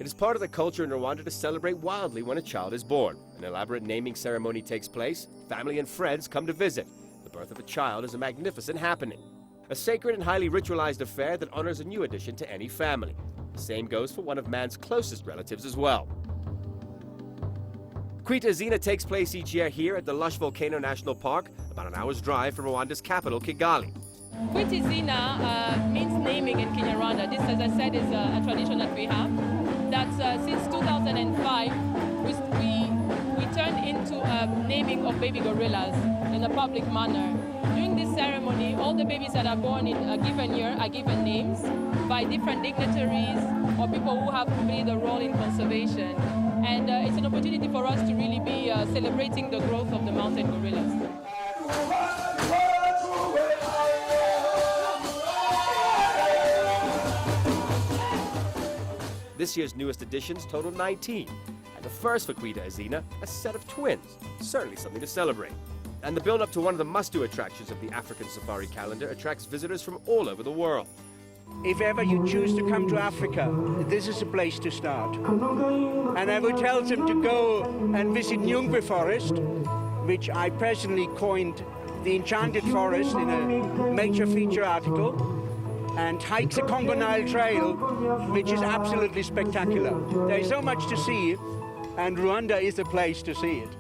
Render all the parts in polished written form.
It is part of the culture in Rwanda to celebrate wildly when a child is born. An elaborate naming ceremony takes place. Family and friends come to visit. The birth of a child is a magnificent happening. A sacred and highly ritualized affair that honors a new addition to any family. The same goes for one of man's closest relatives as well. Kwita Izina takes place each year here at the lush Volcano National Park, about an hour's drive from Rwanda's capital, Kigali. Kwita Izina means naming in Kinyarwanda. This, as I said, is a tradition that we have. That since 2005, we turned into a naming of baby gorillas in a public manner. During this ceremony, all the babies that are born in a given year are given names by different dignitaries or people who have played a role in conservation. And it's an opportunity for us to really be celebrating the growth of the mountain gorillas. This year's newest additions total 19, and the first for Kwita Izina, a set of twins. Certainly something to celebrate. And the build-up to one of the must-do attractions of the African safari calendar attracts visitors from all over the world. If ever you choose to come to Africa, this is a place to start. And I would tell them to go and visit Nyungwe Forest, which I personally coined the Enchanted Forest in a major feature article, and hike the Congo Nile Trail, which is absolutely spectacular. There is so much to see, and Rwanda is a place to see it.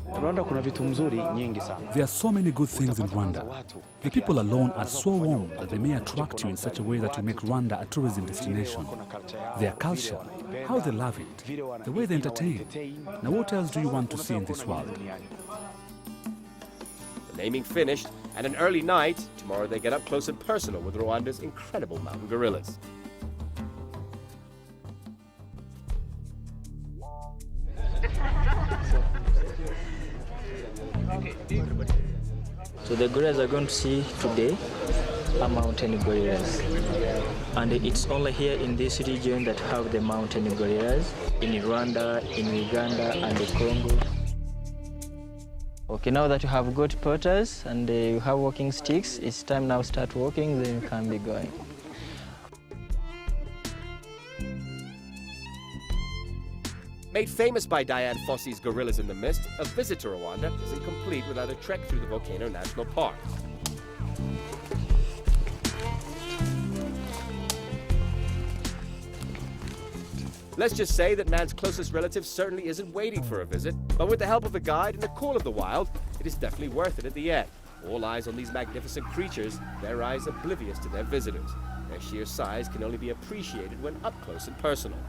There are so many good things in Rwanda. The people alone are so warm that they may attract you in such a way that you make Rwanda a tourism destination. Their culture, how they love it, the way they entertain. Now what else do you want to see in this world? The naming finished, and an early night, tomorrow they get up close and personal with Rwanda's incredible mountain gorillas. So the gorillas are going to see today are mountain gorillas. And it's only here in this region that have the mountain gorillas, in Rwanda, in Uganda, and the Congo. Okay, now that you have got potters and you have walking sticks, it's time now to start walking, then you can be going. Made famous by Diane Fossey's Gorillas in the Mist, a visit to Rwanda isn't complete without a trek through the Volcano National Park. Let's just say that man's closest relative certainly isn't waiting for a visit, but with the help of a guide and a call of the wild, it is definitely worth it at the end. All eyes on these magnificent creatures, their eyes oblivious to their visitors. Their sheer size can only be appreciated when up close and personal.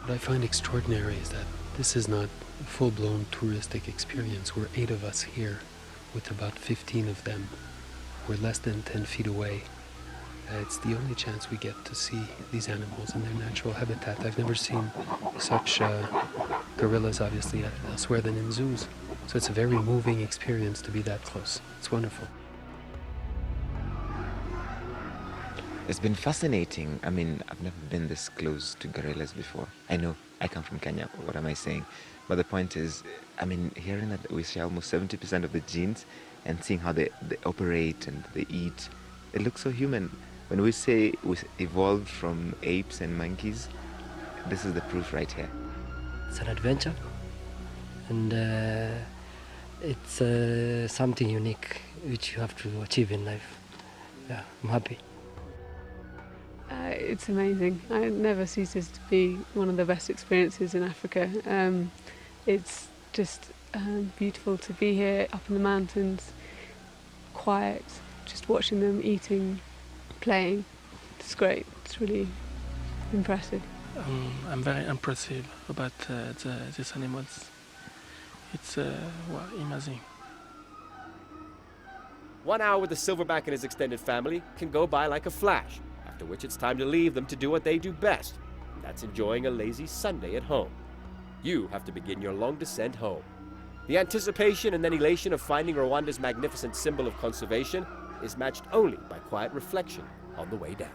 What I find extraordinary is that this is not a full-blown touristic experience. We're 8 of us here with about 15 of them. We're less than 10 feet away. It's the only chance we get to see these animals in their natural habitat. I've never seen such gorillas, obviously, elsewhere than in zoos. So it's a very moving experience to be that close. It's wonderful. It's been fascinating. I mean, I've never been this close to gorillas before. I know I come from Kenya, what am I saying? But the point is, I mean, hearing that we share almost 70% of the genes and seeing how they operate and they eat, it looks so human. When we say we evolved from apes and monkeys, this is the proof right here. It's an adventure, and it's something unique which you have to achieve in life. Yeah, I'm happy. It's amazing. It never ceases to be one of the best experiences in Africa. It's just beautiful to be here up in the mountains, quiet, just watching them eating, playing. It's great. It's really impressive. I'm very impressive about these animals. It's amazing. 1 hour with the silverback and his extended family can go by like a flash, after which it's time to leave them to do what they do best, and that's enjoying a lazy Sunday at home. You have to begin your long descent home. The anticipation and then elation of finding Rwanda's magnificent symbol of conservation is matched only by quiet reflection on the way down.